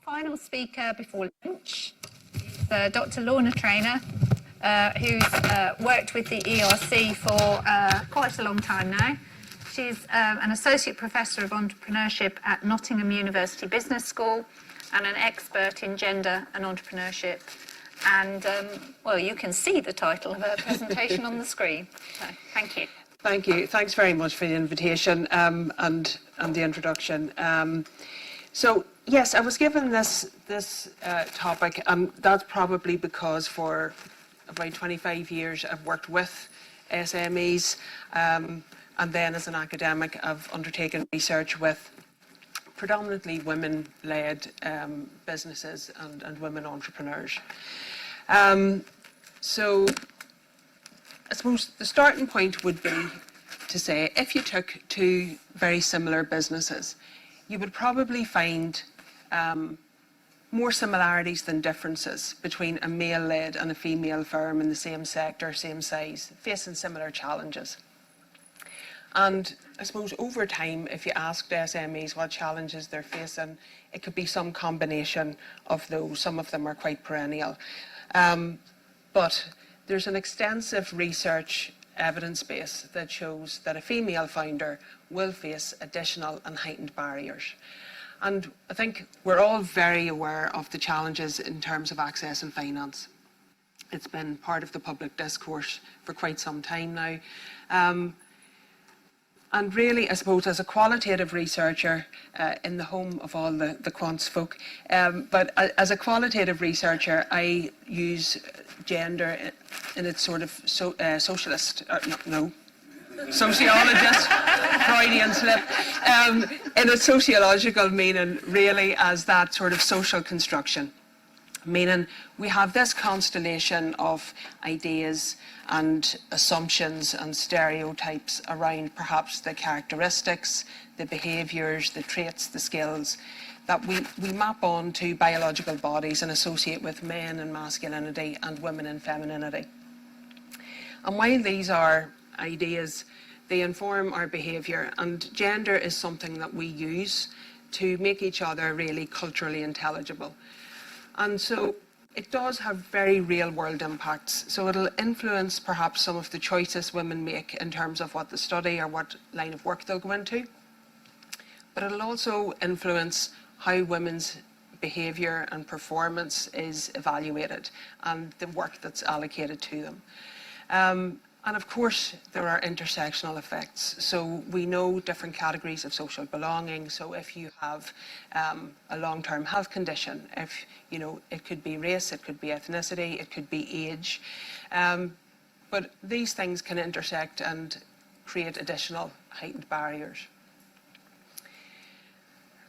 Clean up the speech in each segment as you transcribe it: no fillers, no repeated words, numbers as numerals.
final speaker before lunch is Dr. Lorna Treanor, who's worked with the ERC for quite a long time now. She's an Associate Professor of Entrepreneurship at Nottingham University Business School and an expert in gender and entrepreneurship. And, well, you can see the title of her presentation on the screen. So, thank you. Thank you. Thanks very much for the invitation and the introduction. So, yes, I was given this topic, and that's probably because for about 25 years I've worked with SMEs, and then as an academic I've undertaken research with predominantly women-led businesses and women entrepreneurs. So I suppose the starting point would be to say, if you took two very similar businesses, you would probably find more similarities than differences between a male-led and a female firm in the same sector, same size, facing similar challenges. And I suppose over time, if you asked SMEs what challenges they're facing, it could be some combination of those. Some of them are quite perennial. But there's an extensive research evidence base that shows that a female founder will face additional and heightened barriers. And I think we're all very aware of the challenges in terms of access and finance. It's been part of the public discourse for quite some time now. And really, I suppose, as a qualitative researcher in the home of all the quants folk, but as a qualitative researcher, I use gender in its sort of sociologist, Freudian slip, in a sociological meaning, really as that sort of social construction. Meaning we have this constellation of ideas and assumptions and stereotypes around perhaps the characteristics, the behaviours, the traits, the skills that we map on to biological bodies and associate with men and masculinity and women and femininity. And while these are ideas, they inform our behaviour, and gender is something that we use to make each other really culturally intelligible. And so it does have very real world impacts. So it'll influence perhaps some of the choices women make in terms of what they study or what line of work they'll go into. But it'll also influence how women's behaviour and performance is evaluated and the work that's allocated to them. And of course, there are intersectional effects. So we know different categories of social belonging. So if you have a long-term health condition, it could be race, it could be ethnicity, it could be age. But these things can intersect and create additional heightened barriers.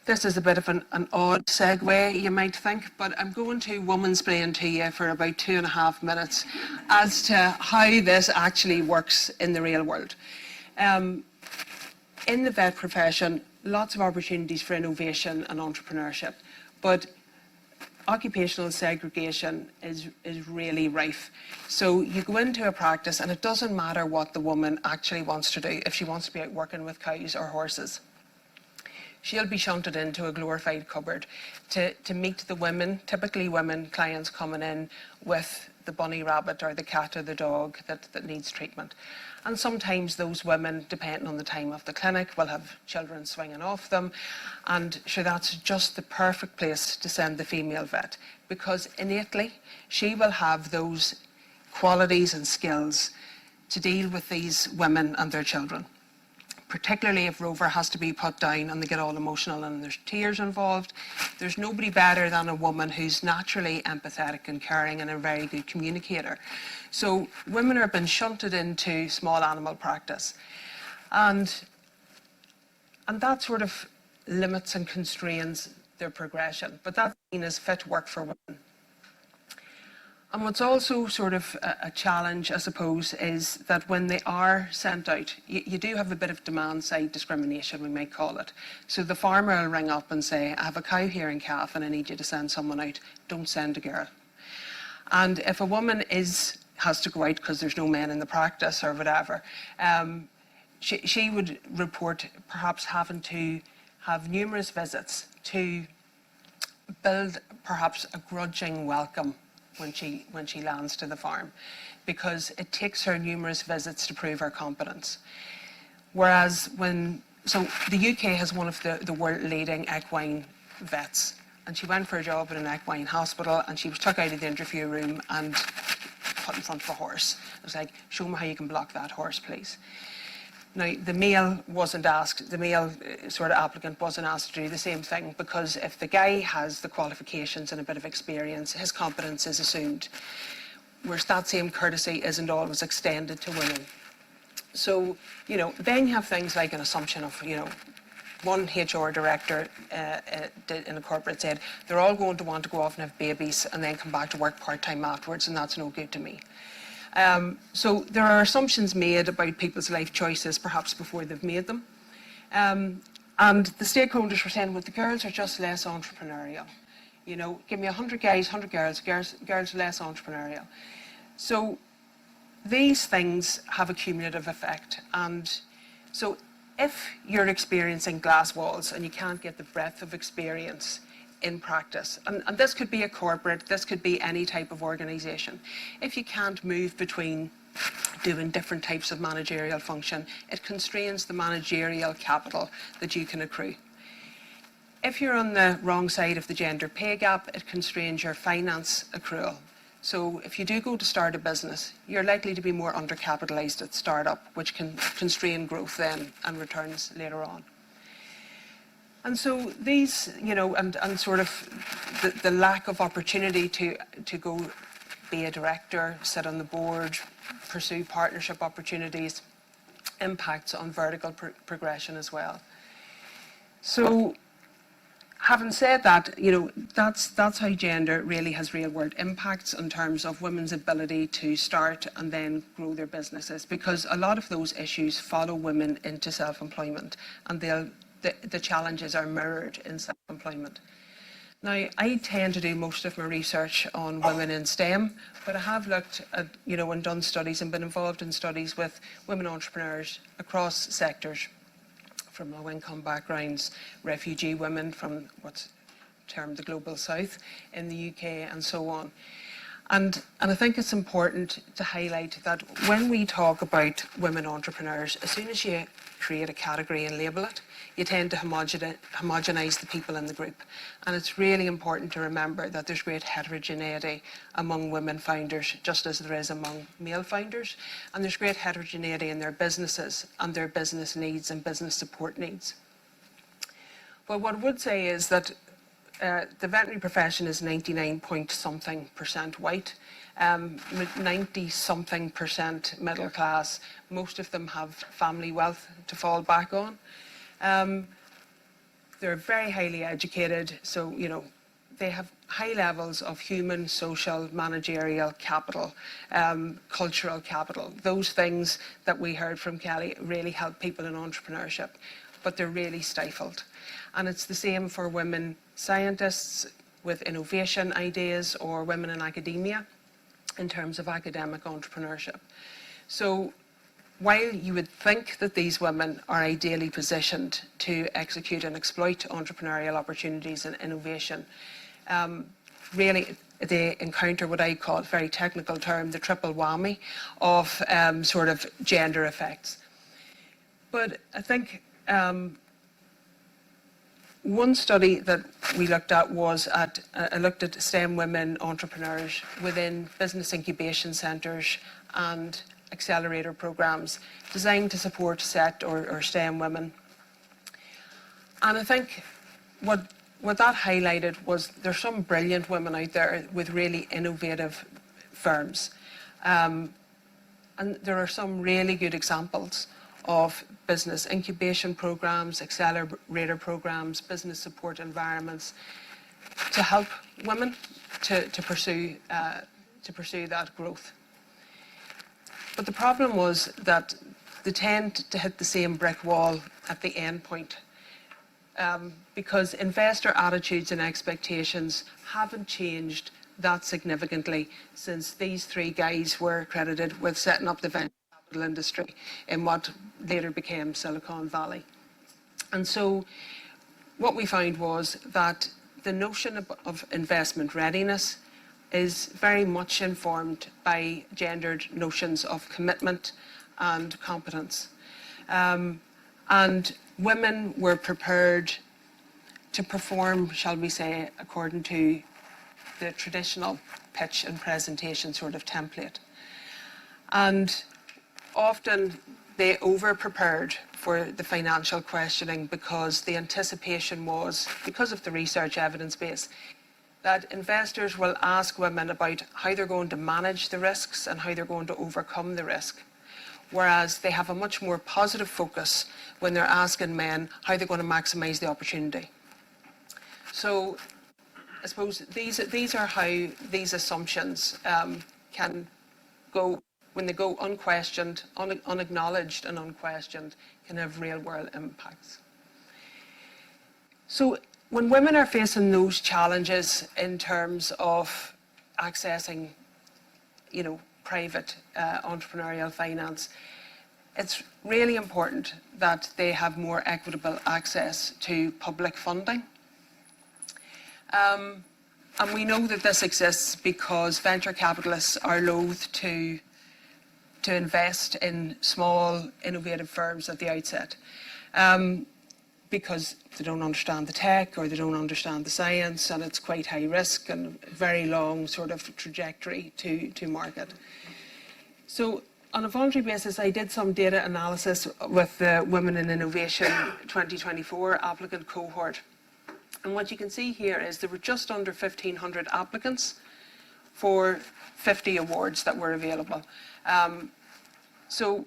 This is a bit of an odd segue, you might think, but I'm going to womansplain to you for about 2.5 minutes as to how this actually works in the real world. In the vet profession, lots of opportunities for innovation and entrepreneurship, but occupational segregation is really rife. So you go into a practice and it doesn't matter what the woman actually wants to do, if she wants to be out working with cows or horses. She'll be shunted into a glorified cupboard to meet the women, typically women clients coming in with the bunny rabbit or the cat or the dog that needs treatment. And sometimes those women, depending on the time of the clinic, will have children swinging off them. And sure, that's just the perfect place to send the female vet, because innately she will have those qualities and skills to deal with these women and their children. Particularly if Rover has to be put down and they get all emotional and there's tears involved. There's nobody better than a woman who's naturally empathetic and caring and a very good communicator. So women are being shunted into small animal practice. And that sort of limits and constrains their progression. But that's seen as fit work for women. And what's also sort of a challenge, I suppose, is that when they are sent out, you do have a bit of demand-side discrimination, we might call it. So the farmer will ring up and say, I have a cow here in calf and I need you to send someone out. Don't send a girl. And if a woman has to go out because there's no men in the practice or whatever, she would report perhaps having to have numerous visits to build perhaps a grudging welcome when she lands to the farm, because it takes her numerous visits to prove her competence. Whereas so the UK has one of the world leading equine vets, and she went for a job in an equine hospital, and she was took out of the interview room and put in front of a horse. It was like, show me how you can block that horse, please. Now, the male wasn't asked, the male sort of applicant wasn't asked to do the same thing, because if the guy has the qualifications and a bit of experience, his competence is assumed, whereas that same courtesy isn't always extended to women. So, then you have things like an assumption of, one HR director in a corporate said, they're all going to want to go off and have babies and then come back to work part-time afterwards, and that's no good to me. So there are assumptions made about people's life choices perhaps before they've made them. And the stakeholders were saying, well, the girls are just less entrepreneurial. Give me 100 guys, 100 girls, girls less entrepreneurial. So these things have a cumulative effect. And so if you're experiencing glass walls and you can't get the breadth of experience in practice, and this could be a corporate, this could be any type of organisation, if you can't move between doing different types of managerial function, it constrains the managerial capital that you can accrue. If you're on the wrong side of the gender pay gap, it constrains your finance accrual. So if you do go to start a business, you're likely to be more undercapitalised at startup, which can constrain growth then and returns later on. And so these, and sort of the lack of opportunity to go be a director, sit on the board, pursue partnership opportunities, impacts on vertical progression as well. So having said that, that's how gender really has real world impacts in terms of women's ability to start and then grow their businesses, because a lot of those issues follow women into self-employment, and the challenges are mirrored in self-employment. Now, I tend to do most of my research on women in STEM, but I have looked at, and done studies and been involved in studies with women entrepreneurs across sectors, from low-income backgrounds, refugee women from what's termed the Global South in the UK, and so on. And I think it's important to highlight that when we talk about women entrepreneurs, as soon as you create a category and label it, you tend to homogenise the people in the group. And it's really important to remember that there's great heterogeneity among women founders, just as there is among male founders. And there's great heterogeneity in their businesses and their business needs and business support needs. But what I would say is that the veterinary profession is 99-point-something% white, 90-something% middle class. Most of them have family wealth to fall back on. They're very highly educated, so they have high levels of human, social, managerial capital, cultural capital. Those things that we heard from Kelly really help people in entrepreneurship, but they're really stifled. And it's the same for women scientists with innovation ideas, or women in academia in terms of academic entrepreneurship. So while you would think that these women are ideally positioned to execute and exploit entrepreneurial opportunities and innovation, really they encounter what I call, a very technical term, the triple whammy of sort of gender effects. But I think one study that we looked at was I looked at STEM women entrepreneurs within business incubation centres and accelerator programs designed to support SET or STEM women. And I think what that highlighted was there's some brilliant women out there with really innovative firms. And there are some really good examples of business incubation programs, accelerator programs, business support environments to help women to pursue that growth. But the problem was that they tend to hit the same brick wall at the end point, because investor attitudes and expectations haven't changed that significantly since these three guys were credited with setting up the venture capital industry in what later became Silicon Valley. And so what we found was that the notion of investment readiness is very much informed by gendered notions of commitment and competence. And women were prepared to perform, shall we say, according to the traditional pitch and presentation sort of template. And often they over-prepared for the financial questioning because the anticipation was, because of the research evidence base, that investors will ask women about how they're going to manage the risks and how they're going to overcome the risk. Whereas they have a much more positive focus when they're asking men how they're going to maximise the opportunity. So I suppose these are how these assumptions can go, when they go unquestioned, unacknowledged and unquestioned, can have real world impacts. So when women are facing those challenges in terms of accessing, private entrepreneurial finance, it's really important that they have more equitable access to public funding. And we know that this exists because venture capitalists are loath to invest in small, innovative firms at the outset, because they don't understand the tech or they don't understand the science, and it's quite high risk and very long sort of trajectory to market. So on a voluntary basis, I did some data analysis with the Women in Innovation 2024 applicant cohort. And what you can see here is there were just under 1,500 applicants for 50 awards that were available. So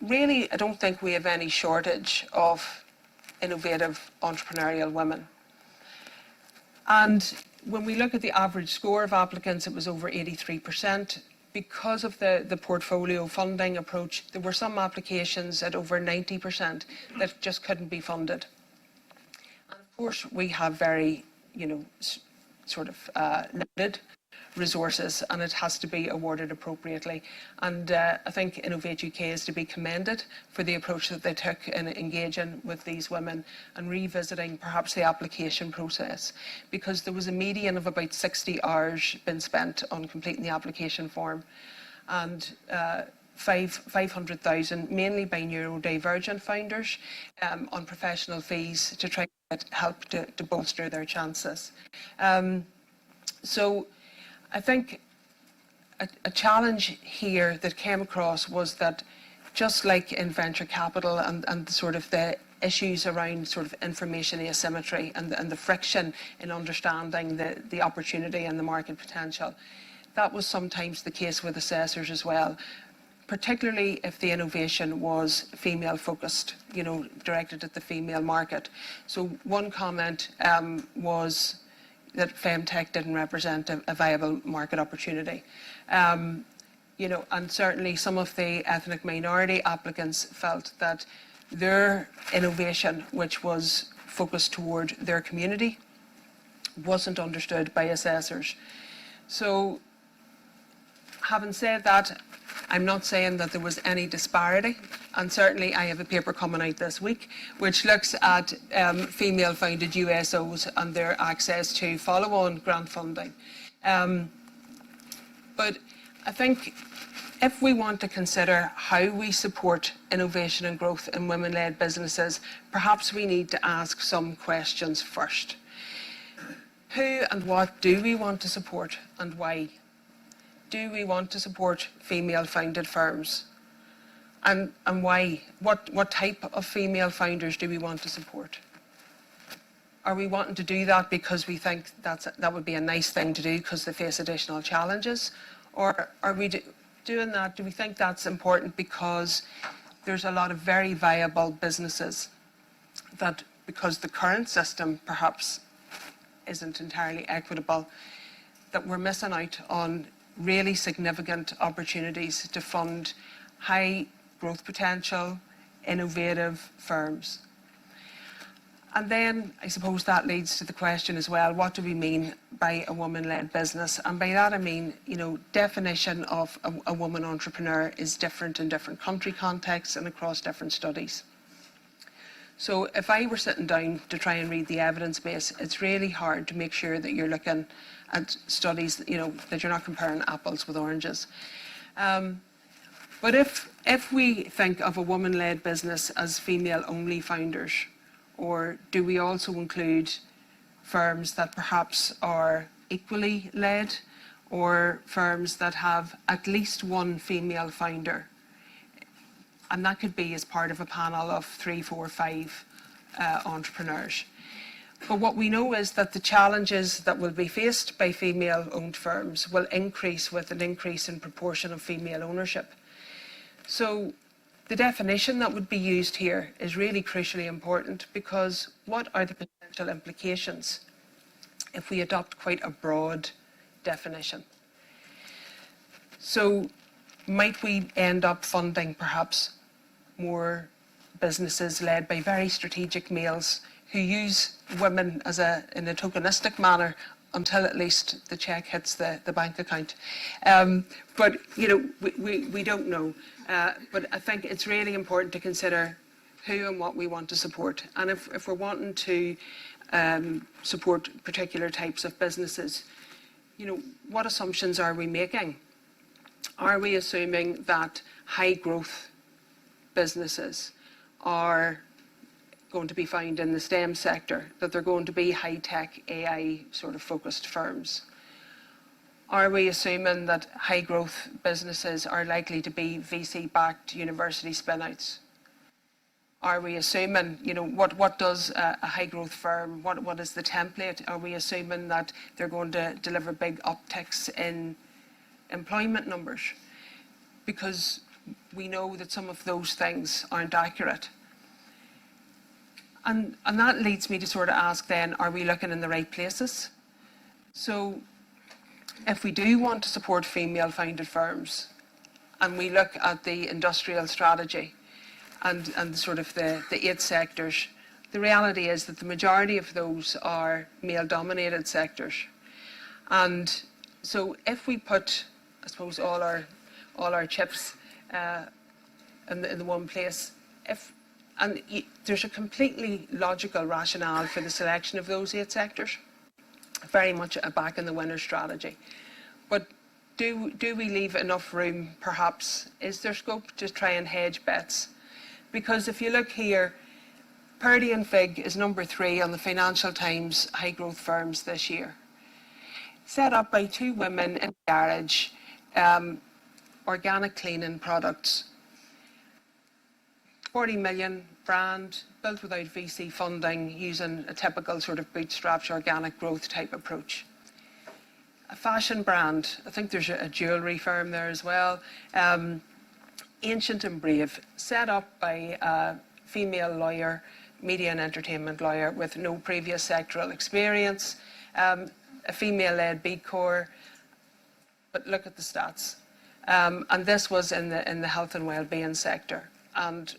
really, I don't think we have any shortage of innovative entrepreneurial women. And when we look at the average score of applicants, it was over 83%. Because of the portfolio funding approach, there were some applications at over 90% that just couldn't be funded. And of course, we have very, limited resources, and it has to be awarded appropriately. And I think Innovate UK is to be commended for the approach that they took in engaging with these women and revisiting perhaps the application process, because there was a median of about 60 hours been spent on completing the application form, and 500,000, mainly by neurodivergent founders, on professional fees to try to get help to bolster their chances. So I think a challenge here that came across was that, just like in venture capital and sort of the issues around sort of information asymmetry and the friction in understanding the opportunity and the market potential, that was sometimes the case with assessors as well, particularly if the innovation was female focused, directed at the female market. So one comment was that femtech didn't represent a viable market opportunity. And certainly some of the ethnic minority applicants felt that their innovation, which was focused toward their community, wasn't understood by assessors. So having said that, I'm not saying that there was any disparity, and certainly I have a paper coming out this week which looks at female-founded USOs and their access to follow-on grant funding. But I think if we want to consider how we support innovation and growth in women-led businesses, perhaps we need to ask some questions first. Who and what do we want to support, and why? Do we want to support female-founded firms? And why? What type of female founders do we want to support? Are we wanting to do that because we think that would be a nice thing to do because they face additional challenges? Or are we doing that, do we think that's important because there's a lot of very viable businesses that, because the current system perhaps isn't entirely equitable, that we're missing out on really significant opportunities to fund high growth potential, innovative firms? And then I suppose that leads to the question as well, what do we mean by a woman-led business? And by that I mean, definition of a woman entrepreneur is different in different country contexts and across different studies. So if I were sitting down to try and read the evidence base, it's really hard to make sure that you're looking at studies, that you're not comparing apples with oranges. But if we think of a woman-led business as female-only founders, or do we also include firms that perhaps are equally led, or firms that have at least one female founder? And that could be as part of a panel of 3, 4, 5 entrepreneurs. But what we know is that the challenges that will be faced by female-owned firms will increase with an increase in proportion of female ownership. So the definition that would be used here is really crucially important, because what are the potential implications if we adopt quite a broad definition? So might we end up funding perhaps more businesses led by very strategic males who use women in a tokenistic manner until at least the cheque hits the bank account? But we don't know. But I think it's really important to consider who and what we want to support. And if we're wanting to support particular types of businesses, what assumptions are we making? Are we assuming that high growth businesses are going to be found in the STEM sector, that they're going to be high-tech AI sort of focused firms? Are we assuming that high growth businesses are likely to be VC-backed university spin-outs? Are we assuming, what does a high growth firm, what is the template? Are we assuming that they're going to deliver big upticks in employment numbers? Because we know that some of those things aren't accurate. And that leads me to sort of ask then, are we looking in the right places? So if we do want to support female-founded firms, and we look at the industrial strategy and sort of the 8 sectors, the reality is that the majority of those are male-dominated sectors. And so if we put, I suppose, all our chips in the one place, there's a completely logical rationale for the selection of those 8 sectors, very much a back in the winner strategy. But do we leave enough room, perhaps? Is there scope to try and hedge bets? Because if you look here, Purdy and Fig is number 3 on the Financial Times high growth firms this year. Set up by 2 women in a garage, organic cleaning products. 40 million brand, built without VC funding, using a typical sort of bootstrapped organic growth type approach. A fashion brand, I think there's a jewellery firm there as well. Ancient and Brave, set up by a female lawyer, media and entertainment lawyer with no previous sectoral experience, a female-led B Corps, but look at the stats. And this was in the health and well-being sector. And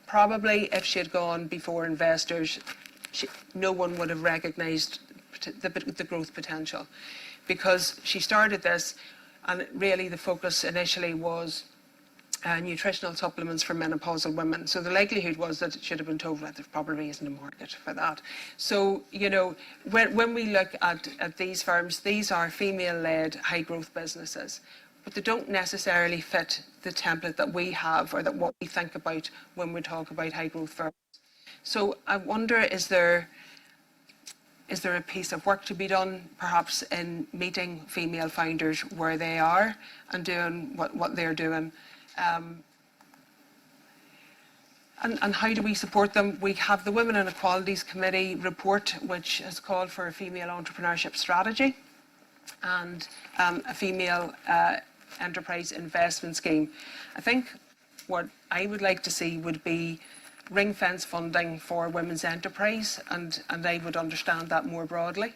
probably if she had gone before investors, no one would have recognised the growth potential, because she started this, and really the focus initially was nutritional supplements for menopausal women. So the likelihood was that it should have been told that there probably isn't a market for that. So, when we look at these firms, these are female-led high-growth businesses, but they don't necessarily fit the template that we have, or that what we think about when we talk about high-growth firms. So I wonder, is there a piece of work to be done, perhaps in meeting female founders where they are and doing what they're doing? And how do we support them? We have the Women and Equalities Committee report, which has called for a female entrepreneurship strategy and a female enterprise investment scheme. I think what I would like to see would be ring-fence funding for women's enterprise, and I would understand that more broadly.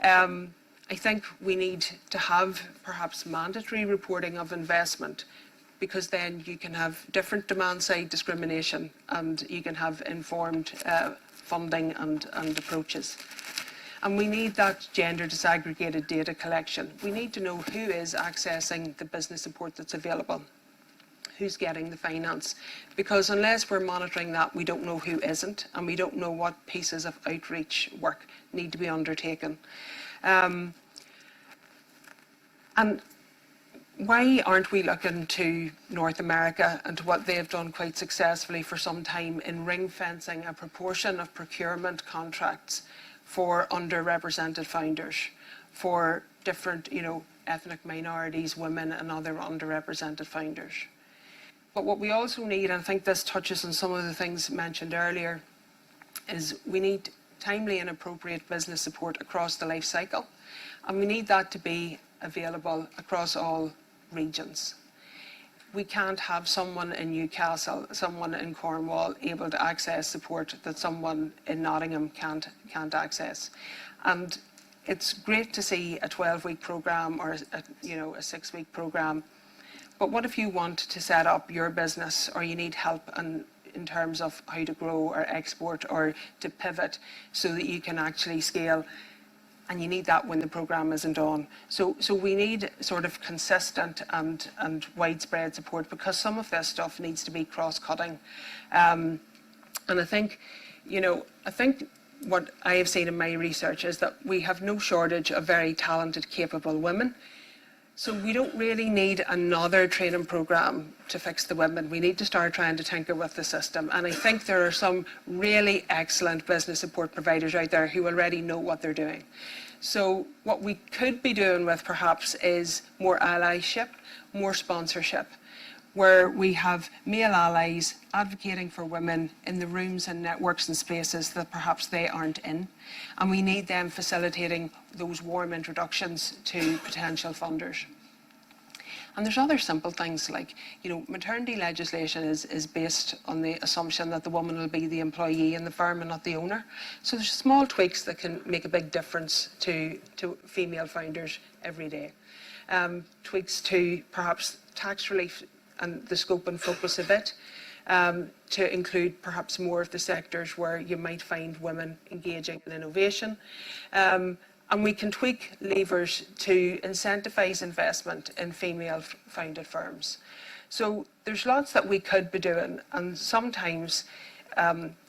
I think we need to have perhaps mandatory reporting of investment, because then you can have different demand-side discrimination and you can have informed funding and approaches. And we need that gender disaggregated data collection. We need to know who is accessing the business support that's available, who's getting the finance, because unless we're monitoring that, we don't know who isn't, and we don't know what pieces of outreach work need to be undertaken. And why aren't we looking to North America and to what they've done quite successfully for some time in ring fencing a proportion of procurement contracts for underrepresented founders, for different, ethnic minorities, women and other underrepresented founders. But what we also need, and I think this touches on some of the things mentioned earlier, is we need timely and appropriate business support across the life cycle. And we need that to be available across all regions. We can't have someone in Newcastle, someone in Cornwall able to access support that someone in Nottingham can't access. And it's great to see a 12-week programme or a 6-week programme. But what if you want to set up your business, or you need help in terms of how to grow or export or to pivot so that you can actually scale, and you need that when the programme isn't on. So we need sort of consistent and widespread support, because some of this stuff needs to be cross-cutting. And I think what I have seen in my research is that we have no shortage of very talented, capable women. So we don't really need another training programme to fix the women. We need to start trying to tinker with the system. And I think there are some really excellent business support providers out there who already know what they're doing. So what we could be doing with perhaps is more allyship, more sponsorship, where we have male allies advocating for women in the rooms and networks and spaces that perhaps they aren't in. And we need them facilitating those warm introductions to potential funders. And there's other simple things like, maternity legislation is based on the assumption that the woman will be the employee in the firm and not the owner. So there's small tweaks that can make a big difference to female founders every day. Tweaks to perhaps tax relief and the scope and focus of it, to include perhaps more of the sectors where you might find women engaging in innovation. And we can tweak levers to incentivise investment in female-founded firms. So there's lots that we could be doing, and sometimes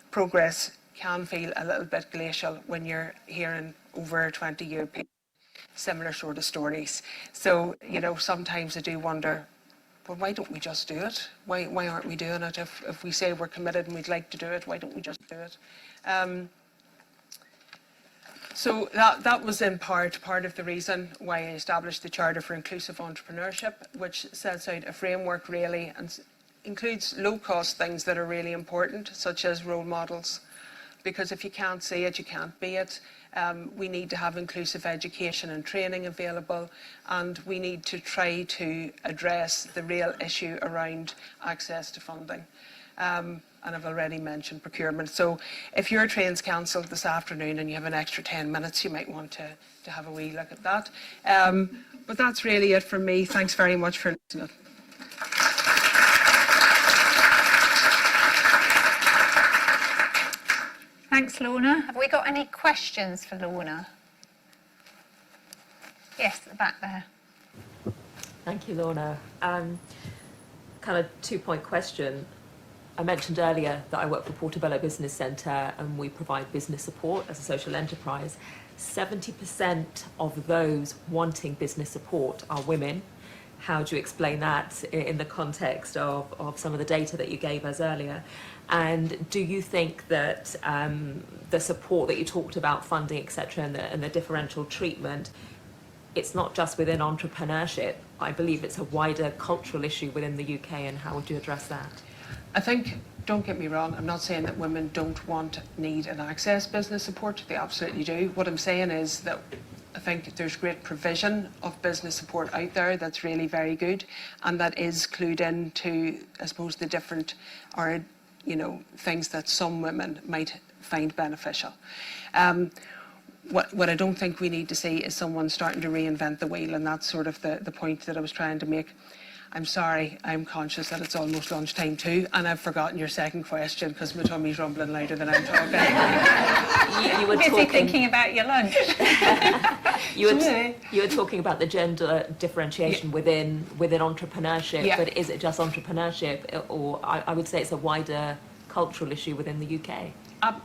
progress can feel a little bit glacial when you're hearing over a 20-year period similar sort of stories. So, sometimes I do wonder, well, why don't we just do it? Why aren't we doing it? If we say we're committed and we'd like to do it, why don't we just do it? So that was in part of the reason why I established the Charter for Inclusive Entrepreneurship, which sets out a framework really and includes low-cost things that are really important, such as role models. Because if you can't see it, you can't be it. We need to have inclusive education and training available, and we need to try to address the real issue around access to funding. And I've already mentioned procurement. So if your train's cancelled this afternoon and you have an extra 10 minutes, you might want to have a wee look at that. But that's really it from me. Thanks very much for listening. Thanks, Lorna. Have we got any questions for Lorna? Yes, at the back there. Thank you, Lorna. Kind of two-point question. I mentioned earlier that I work for Portobello Business Centre and we provide business support as a social enterprise. 70% of those wanting business support are women. How do you explain that in the context of some of the data that you gave us earlier? And do you think that the support that you talked about, funding, etc., and the differential treatment, it's not just within entrepreneurship? I believe it's a wider cultural issue within the UK, and how would you address that? I think, don't get me wrong, I'm not saying that women don't want, need and access business support. They absolutely do. What I'm saying is that I think there's great provision of business support out there that's really very good, and that is clued into, I suppose, the different things that some women might find beneficial. What I don't think we need to see is someone starting to reinvent the wheel, and that's sort of the point that I was trying to make. I'm sorry, I'm conscious that it's almost lunchtime too, and I've forgotten your second question because my tummy's rumbling louder than I'm talking. You were Busy talking, thinking about your lunch. you were talking about the gender differentiation within entrepreneurship, Yeah. but is it just entrepreneurship, or I would say it's a wider cultural issue within the UK?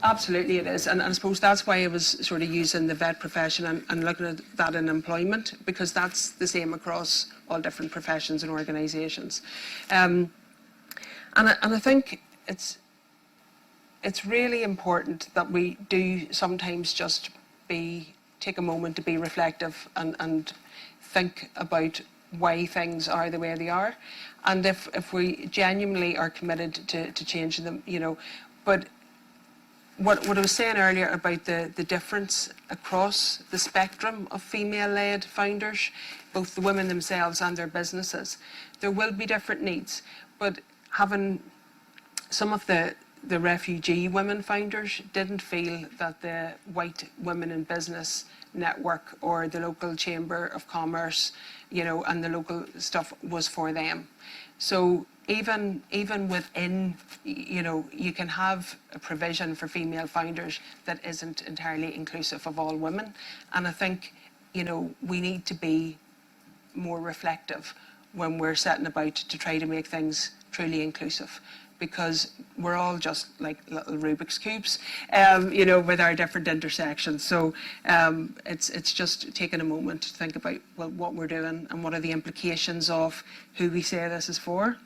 Absolutely it is, and I suppose that's why I was sort of using the vet profession and looking at that in employment, because that's the same across all different professions and organisations. And I think it's really important that we do sometimes just take a moment to be reflective and think about why things are the way they are, and if we genuinely are committed to changing them, you know. But what I was saying earlier about the difference across the spectrum of female-led founders, both the women themselves and their businesses, there will be different needs. But having some of the refugee women founders didn't feel that the white women in business network or the local chamber of commerce, you know, and the local stuff was for them. So even within, you know, you can have a provision for female founders that isn't entirely inclusive of all women. And I think, you know, we need to be more reflective when we're setting about to try to make things truly inclusive, because we're all just like little Rubik's cubes, you know, with our different intersections. So it's just taking a moment to think about, well, what we're doing and what are the implications of who we say this is for,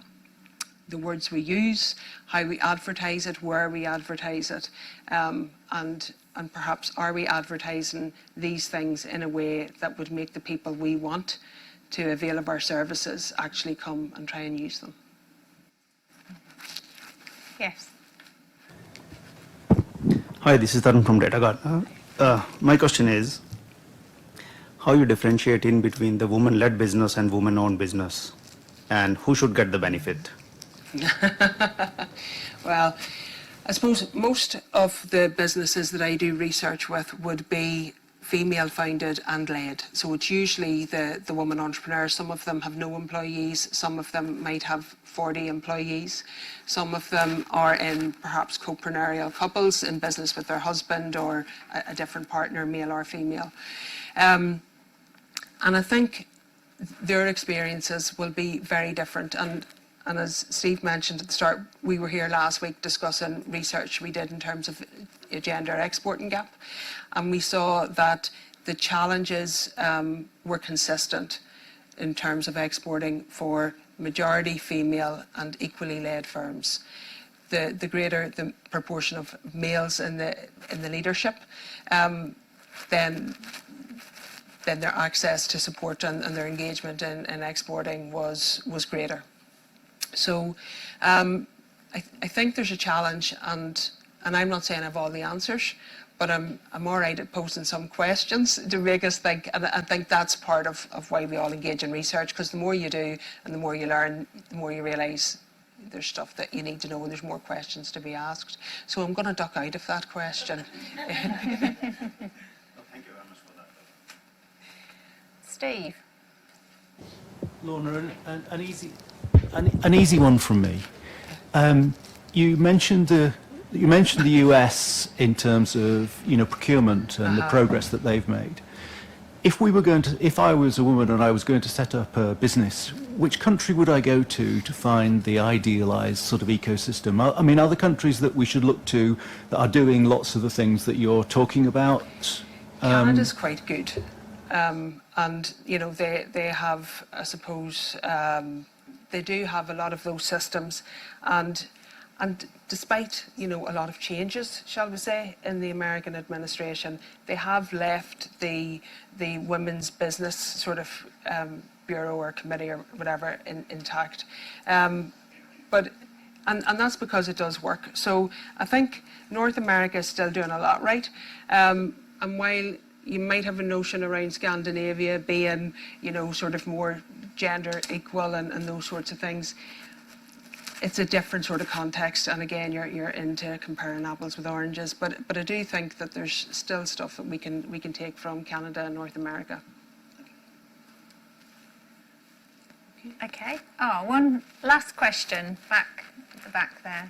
the words we use, how we advertise it, where we advertise it, and perhaps are we advertising these things in a way that would make the people we want to avail of our services actually come and try and use them. Yes. Hi, this is Tarun from DataGuard. My question is, how you differentiate in between the woman-led business and woman-owned business, and who should get the benefit? Well, I suppose most of the businesses that I do research with would be female founded and led. So it's usually the woman entrepreneurs. Some of them have no employees, some of them might have 40 employees, some of them are in perhaps co-preneurial couples in business with their husband or a different partner, male or female. And I think their experiences will be very different. And as Steve mentioned at the start, we were here last week discussing research we did in terms of a gender exporting gap. And we saw that the challenges were consistent in terms of exporting for majority female and equally led firms. The greater the proportion of males in the leadership, then their access to support and their engagement in exporting was greater. So I think there's a challenge, and I'm not saying I have all the answers, but I'm all right at posing some questions to make us think, and I think that's part of why we all engage in research, because the more you do and the more you learn, the more you realise there's stuff that you need to know and there's more questions to be asked. So I'm going to duck out of that question. Thank you very much for that. Steve. Lorna, an easy one from me. You mentioned the US in terms of procurement and the progress that they've made. If I was a woman and I was going to set up a business, which country would I go to find the idealised sort of ecosystem? I mean, are there countries that we should look to that are doing lots of the things that you're talking about? Canada's quite good, and they have, I suppose, they do have a lot of those systems, and despite a lot of changes, shall we say, in the American administration, they have left the women's business sort of bureau or committee or whatever intact, but that's because it does work. So I think North America is still doing a lot right, and while you might have a notion around Scandinavia being sort of more gender equal and those sorts of things, it's a different sort of context, and again you're into comparing apples with oranges, but I do think that there's still stuff that we can take from Canada and North America. Okay. Oh, one last question back at the back there.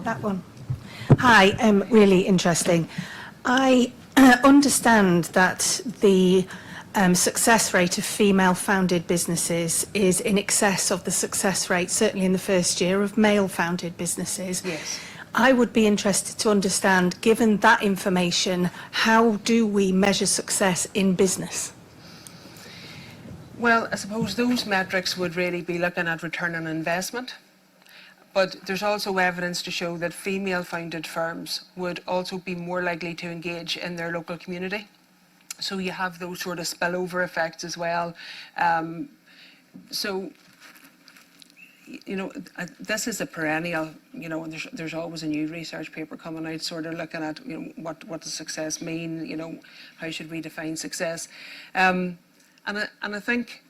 That one. Hi, really interesting. I understand that the success rate of female-founded businesses is in excess of the success rate, certainly in the first year, of male-founded businesses. Yes. I would be interested to understand, given that information, how do we measure success in business? Well, I suppose those metrics would really be looking at return on investment. But there's also evidence to show that female-founded firms would also be more likely to engage in their local community. So you have those sort of spillover effects as well. So, you know, this is a perennial, you know, and there's always a new research paper coming out sort of looking at, you know, what does success mean, you know, how should we define success. And I think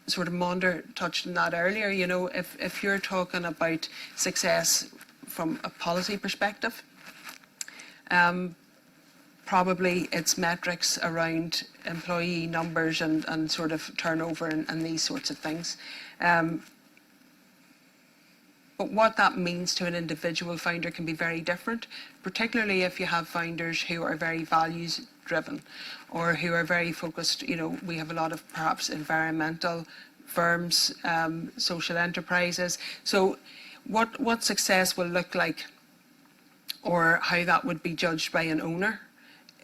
sort of Maunder touched on that earlier, you know, if you're talking about success from a policy perspective, probably it's metrics around employee numbers and sort of turnover and these sorts of things. But what that means to an individual founder can be very different, particularly if you have founders who are very values driven or who are very focused. You know, we have a lot of perhaps environmental firms, social enterprises. So what success will look like or how that would be judged by an owner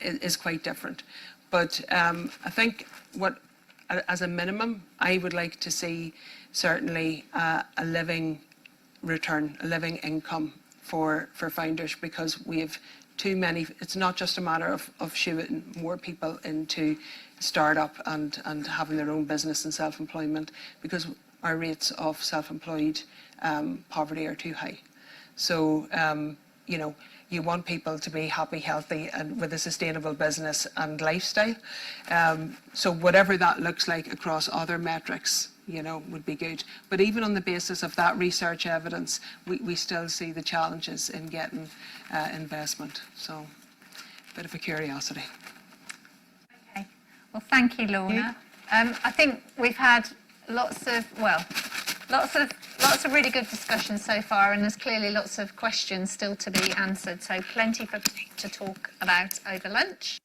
is quite different. But I think as a minimum, I would like to see certainly a living return, a living income for founders, because we have too many. It's not just a matter of shooing more people into startup and having their own business and self-employment, because our rates of self-employed poverty are too high. So, you know, you want people to be happy, healthy, and with a sustainable business and lifestyle. So whatever that looks like across other metrics, you know, would be good. But even on the basis of that research evidence, we still see the challenges in getting investment. So, a bit of a curiosity. Okay. Well, thank you, Lorna. I think we've had lots of really good discussions so far, and there's clearly lots of questions still to be answered. So plenty to talk about over lunch.